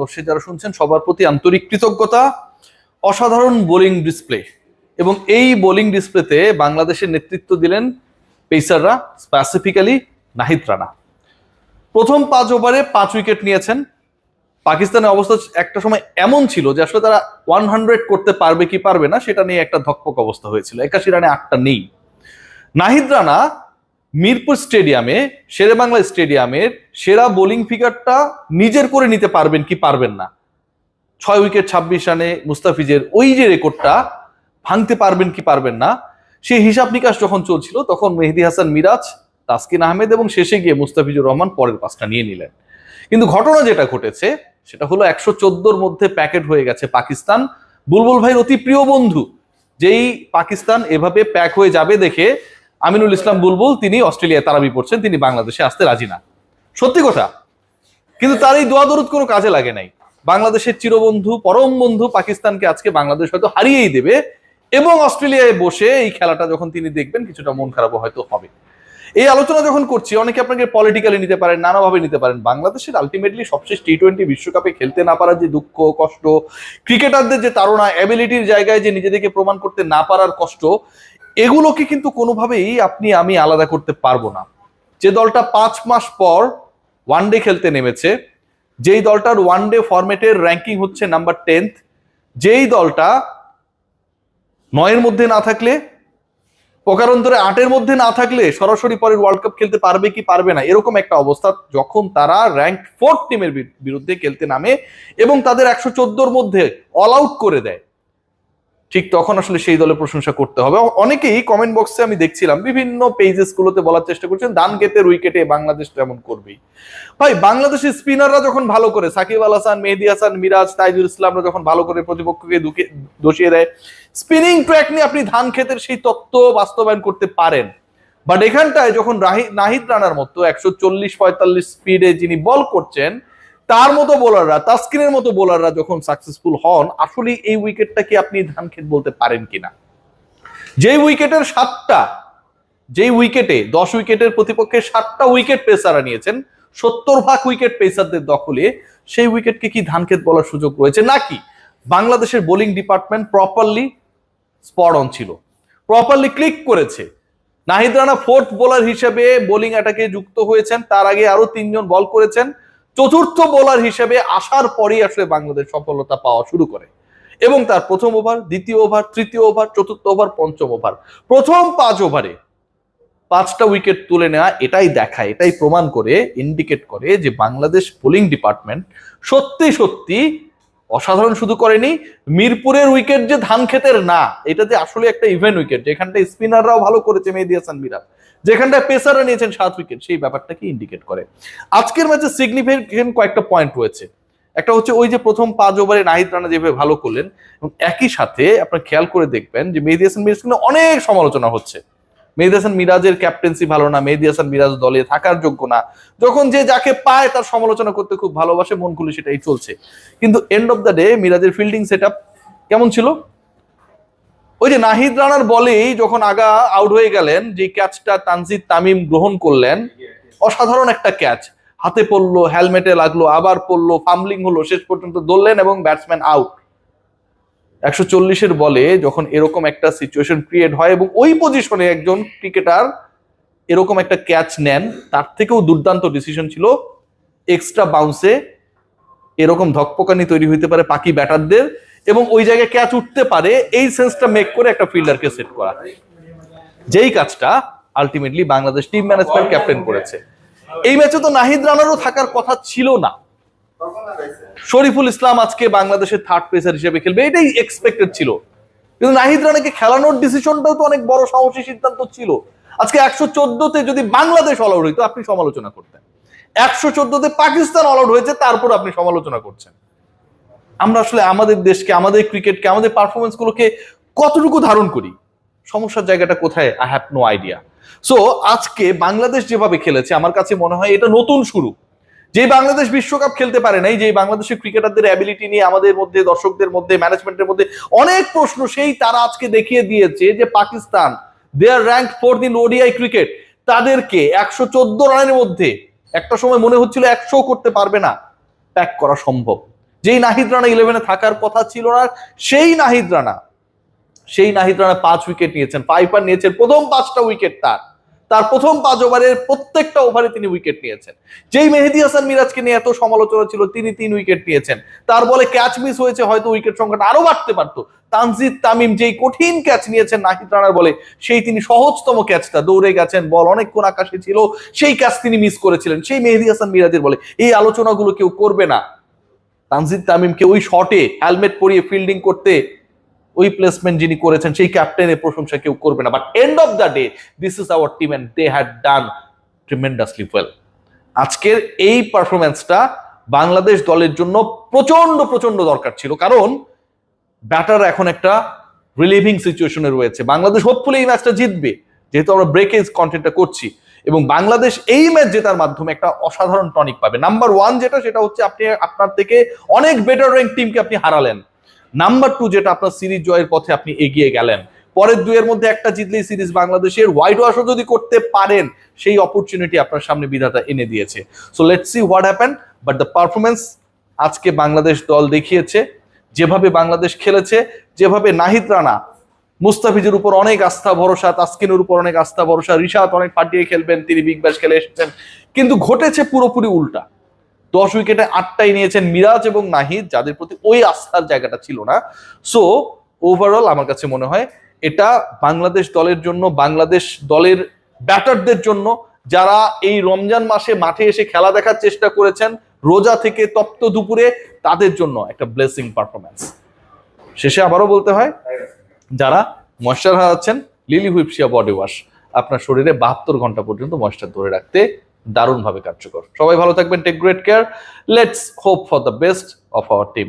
দর্শক যারা শুনছেন সবার প্রতি আন্তরিক কৃতজ্ঞতা। অসাধারণ বোলিং ডিসপ্লে এবং এই বোলিং ডিসপ্লেতে বাংলাদেশের নেতৃত্ব দিলেন পেসাররা, স্পেসিফিক্যালি নাহিদ রানা। প্রথম 5 ওভারে 5 উইকেট নিয়েছেন। পাকিস্তানের অবস্থা একটা সময় এমন ছিল যে আসলে তারা 100 করতে পারবে কি পারবে না সেটা নিয়ে একটা ধকপক অবস্থা হয়েছিল। 81 রানে 8টা নেই। নাহিদ রানা মিরপুর স্টেডিয়ামে, শেরেবাংলা স্টেডিয়ামের সেরা বোলিং ফিগারটা নিজের করে নিতে পারবেন কি পারবেন না, 6 উইকেট 26 রানে মুস্তাফিজের ওই যে রেকর্ডটা ভাঙতে পারবেন কি পারবেন না, সেই হিসাব নিকাশ যখন চলছিল তখন মেহেদী হাসান মিরাজ, তাসকিন আহমেদ এবং শেষে গিয়ে মুস্তাফিজুর রহমান পরের 5টা নিয়ে নিলেন। কিন্তু ঘটনা যেটা ঘটেছে সেটা হলো 114 মধ্যে প্যাকেট হয়ে গেছে পাকিস্তান। বুলবুল ভাইয়ের অতি প্রিয় বন্ধু, যেই পাকিস্তান এভাবে প্যাক হয়ে যাবে দেখে আমিনুল ইসলাম বুলবুল তিনি অস্ট্রেলিয়ায় তারাবি পড়ছেন, তিনি বাংলাদেশে আসতে রাজি না। সত্যি কথা, কিন্তু তার এই দোয়া দরুদ কোনো কাজে লাগে নাই। বাংলাদেশের চিরবন্ধু, পরম বন্ধু পাকিস্তানকে আজকে বাংলাদেশ হয়তো হারিয়েই দেবে এবং অস্ট্রেলিয়ায় বসে এই খেলাটা যখন তিনি দেখবেন কিছুটা মন খারাপও হয়তো হবে। এই আলোচনা যখন করছি অনেকে আপনাকে পলিটিক্যালি নিতে পারেন, নানাভাবে নিতে পারেন। বাংলাদেশের আলটিমেটলি সবশেষ টি-20 বিশ্বকাপে খেলতে না পারার যে দুঃখ কষ্ট, ক্রিকেটারদের যে তাড়না, অ্যাবিলিটির জায়গায় যে নিজেদেরকে প্রমাণ করতে না পারার কষ্ট, এগুলোকে কিন্তু কোনোভাবেই আপনি আমি আলাদা করতে পারবো না। যে দলটা 5 মাস পর ওয়ানডে খেলতে নেমেছে, যেই দলটার ওয়ানডে ফরম্যাটের র্যাঙ্কিং হচ্ছে নাম্বার 10th, যেই দলটা 9-এর মধ্যে না থাকলে, প্রকারান্তরে 8-এর মধ্যে না থাকলে সরাসরি পরের ওয়ার্ল্ড কাপ খেলতে পারবে কি পারবে না এরকম একটা অবস্থা, যখন তারা র্যাঙ্ক 4 টিমের বিরুদ্ধে খেলতে নামে এবং তাদের 114-র মধ্যে অল আউট করে দেয়, ঠিক তখন আসলে সেই দলের প্রশংসা করতে হবে। অনেকেই কমেন্ট বক্সে আমি দেখছিলাম বিভিন্ন পেজেস গুলোতে বলার চেষ্টা করছেন ধানক্ষেতের উইকেটে বাংলাদেশ তেমন করবেই। ভাই, বাংলাদেশের স্পিনাররা যখন ভালো করে, সাকিব আল হাসান, মেহেদী হাসান মিরাজ, তাইজুল ইসলামরা যখন ভালো করে প্রতিপক্ষকে দোষিয়ে দেয়, স্পিনিং ট্র্যাক নিয়ে আপনি ধানক্ষেতের সেই তত্ত্ব বাস্তবায়ন করতে পারেন। বাট এখানটায় যখন নাহিদ রানার মতো 140-45 স্পিডে যিনি বল করছেন, তার মতো বোলাররা, তাসকিনের মতো বোলাররা যখন সাকসেসফুল হন, আসলে এই উইকেটটা কি আপনি ধানক্ষেত বলতে পারেন কিনা? যেই উইকেটের 7টা, যেই উইকেটে 10 উইকেটের প্রতিপক্ষে 7টা উইকেট পেসাররা নিয়েছেন, 70% উইকেট পেসারদের দখলে, সেই উইকেটকে কি ধানক্ষেত বলার সুযোগ রয়েছে নাকি? বাংলাদেশের bowling department properly spot on ছিল, প্রপারলি ক্লিক করেছে। নাহিদ রানা 4th বোলার হিসেবে বোলিং অ্যাটাকে যুক্ত হয়েছেন, তার আগে আরো 3 জন বল করেছেন। 4র্থ বোলার হিসেবে আসার পরেই আসলে বাংলাদেশ সফলতা পাওয়া শুরু করে এবং তার প্রথম ওভার, দ্বিতীয় ওভার, তৃতীয় ওভার, চতুর্থ ওভার, পঞ্চম ওভার, প্রথম 5 ওভারে 5টা উইকেট তুলে নেওয়া, এটাই দেখায়, এটাই প্রমাণ করে, ইন্ডিকেট করে যে বাংলাদেশ বোলিং ডিপার্টমেন্ট সত্যি সত্যি অসাধারণ শুধু করেনি। মিরপুরের উইকেট যে ধানক্ষেতের না, এটাতে আসলে একটা ইভেন উইকেট, যেখানটায় স্পিনাররাও ভালো করেছে, মেহেদী হাসান মিরাজ, যেখানটায় পেসাররা নিয়েছেন 7 উইকেট, সেই ব্যাপারটাকে ইন্ডিকেট করে। আজকের ম্যাচে সিগনিফিকেন্ট কয়েকটা পয়েন্ট রয়েছে। একটা হচ্ছে ওই যে প্রথম 5 ওভারে নাহিদ রানা যেভাবে ভালো করলেন, এবং একই সাথে আপনার খেয়াল করে দেখবেন যে মেহেদী হাসান মিরাজ কিন্তু অনেক সমালোচনা হচ্ছে। মেহেদী হাসান মিরাজের ক্যাপ্টেন্সি ভালো না, মেহেদী হাসান মিরাজ দলে থাকার যোগ্য না, যখন যে যাকে পায় তার সমালোচনা করতে খুব ভালোবাসে, মন খুলে সেটাই চলছে। কিন্তু এন্ড অফ দ্য ডে মিরাজের ফিল্ডিং সেটআপ কেমন ছিল? ওই যে নাহিদ রানার বলেই যখন আগা আউট হয়ে গেলেন, যে ক্যাচটা তানজিদ তামিম গ্রহণ করলেন, অসাধারণ একটা ক্যাচ, হাতে পড়লো, হেলমেটে লাগলো, আবার পড়লো, ফাম্বলিং হলো, শেষ পর্যন্ত দৌড়লেন এবং ব্যাটসম্যান আউট। 140-এর বলে যখন এরকম একটা সিচুয়েশন ক্রিয়েট হয় এবং ওই পজিশনে একজন ক্রিকেটার এরকম একটা ক্যাচ নেন, তার থেকেও দুর্দান্ত ডিসিশন ছিল এক্সট্রা বাউন্সে এরকম ধকপকানি তৈরি হইতে পারে বাকি ব্যাটারদের এবং ওই জায়গায় ক্যাচ উঠতে পারে, এই সেন্সটা মেক করে একটা ফিল্ডারকে সেট করা, যেই কাজটা ultimately Bangladesh team management captain করেছে। এই ম্যাচে তো নাহিদ রানারও থাকার কথা ছিল না। শরীফুল ইসলাম আজকে বাংলাদেশের 3rd পেসার হিসেবে খেলবে, এটাই এক্সপেক্টেড ছিল। কিন্তু নাহিদ রানাকে খেলানোর ডিসিশনটাও তো অনেক বড় সাহসী সিদ্ধান্ত ছিল। আজকে 114-তে যদি বাংলাদেশ অল আউট হইতো আপনি সমালোচনা করতেন, 114-তে পাকিস্তান অল আউট হয়েছে তারপর আপনি সমালোচনা করছেন। আমরা আসলে আমাদের দেশকে, আমাদের ক্রিকেটকে, আমাদের পারফরমেন্স গুলোকে কতটুকু ধারণ করি, সমস্যার জায়গাটা কোথায়, I have no idea. So আজকে বাংলাদেশ যেভাবে খেলেছে আমার কাছে মনে হয় এটা নতুন শুরু। যে বাংলাদেশ বিশ্বকাপ খেলতে পারে নাই, যে বাংলাদেশের ক্রিকেটারদের অ্যাবিলিটি নিয়ে আমাদের মধ্যে, দর্শকদের মধ্যে, ম্যানেজমেন্টের মধ্যে অনেক প্রশ্ন, সেই তারা আজকে দেখিয়ে দিয়েছে যে Pakistan, they are ranked 4th in ODI cricket, তাদেরকে 114 রানের মধ্যে একটা সময় মনে হচ্ছিল 100 করতে পারবে না, প্যাক করা সম্ভব। যেই নাহিদ রানা 11-এ থাকার কথা ছিল না, সেই নাহিদ রানা 5 উইকেট নিয়েছেন, পাইপার নিয়েছেন প্রথম 5টা উইকেট। তার প্রথম 5 ওভারের প্রত্যেকটা ওভারে তিনি উইকেট নিয়েছেন। যেই মেহেদী হাসান মিরাজকে নিয়ে এত সমালোচনা ছিল, তিনি 3 উইকেট নিয়েছেন। তার বলে ক্যাচ মিস হয়েছে, হয়তো উইকেট সংখ্যাটা আরো বাড়তে পারতো। তানজিদ তামিম যেই কঠিন ক্যাচ নিয়েছেন নাহিদ রানার বলে, সেই তিনি সহজতম ক্যাচটা, দৌড়ে গেছেন, বল অনেকক্ষণ আকাশে ছিল, সেই ক্যাচ তিনি মিস করেছিলেন সেই মেহেদী হাসান মিরাজের বলে। এই আলোচনাগুলো কেউ করবে না। তানজিদ তামিমকে ওই শটে হেলমেট পরিয়ে ফিল্ডিং করতে ওই প্লেসমেন্ট যিনি করেছেন সেই ক্যাপ্টেনের প্রশংসা কেউ করবে না। But end of the day this is our team and they had done tremendously well. আজকের এই পারফরমেন্সটা বাংলাদেশ দলের জন্য প্রচন্ড প্রচন্ড দরকার ছিল, কারণ ব্যাটার এখন একটা রিলিভিং সিচুয়েশনে রয়েছে। বাংলাদেশ হোপফুলি এই ম্যাচটা জিতবে, যেহেতু আমরা ব্রেকেজ কন্টেন্টটা করছি, এবং বাংলাদেশ এই ম্যাচ জেতার মাধ্যমে একটা অসাধারণ টনিক পাবে। নাম্বার 1 যেটা, সেটা হচ্ছে আপনি আপনার থেকে অনেক বেটার র্যাঙ্ক টিমকে আপনি হারালেন। নাম্বার 2 যেটা, আপনার সিরিজ জয়ের পথে আপনি এগিয়ে গেলেন। পরের 2-এর মধ্যে একটা জিতলেই সিরিজ বাংলাদেশের। হোয়াইট ওয়াশও যদি করতে পারেন, সেই অপরচুনিটি আপনার সামনে বিধাতা এনে দিয়েছে। So let's see what happen. But the performance আজকে বাংলাদেশ দল দেখিয়েছে, যেভাবে বাংলাদেশ খেলেছে, যেভাবে নাহিদ রানা মুস্তাফিজের উপর অনেক আস্থা ভরসা, তাসকিনের উপর অনেক আস্থা ভরসা, রিশাদ অনেক ফাটিয়ে খেলবেন, তিনি বিগ ব্যাশ খেলে এসেছেন, কিন্তু ঘটেছে পুরোপুরি উল্টা। 10 উইকেটে 8টাই নিয়েছেন মিরাজ এবং নাহিদ, যাদের প্রতি ওই আস্থার জায়গাটা ছিল না। সো ওভারঅল আমার কাছে মনে হয় এটা বাংলাদেশ দলের জন্য, বাংলাদেশ দলের ব্যাটারদের জন্য, যারা এই রমজান মাসে মাঠে এসে খেলা দেখার চেষ্টা করেছেন রোজা থেকে তপ্ত দুপুরে, তাদের জন্য একটা ব্লেসিং পারফরমেন্স। শেষে আবারও বলতে হয়, যারা ময়েশ্চার হারাচ্ছেন, লিলি হুইপসিয়া বডি ওয়াশ আপনার শরীরে 72 ঘন্টা পর্যন্ত ময়েশ্চার ধরে রাখতে দারুণভাবে কার্যকর। সবাই ভালো থাকবেন, take great care. Let's hope for the best of our team.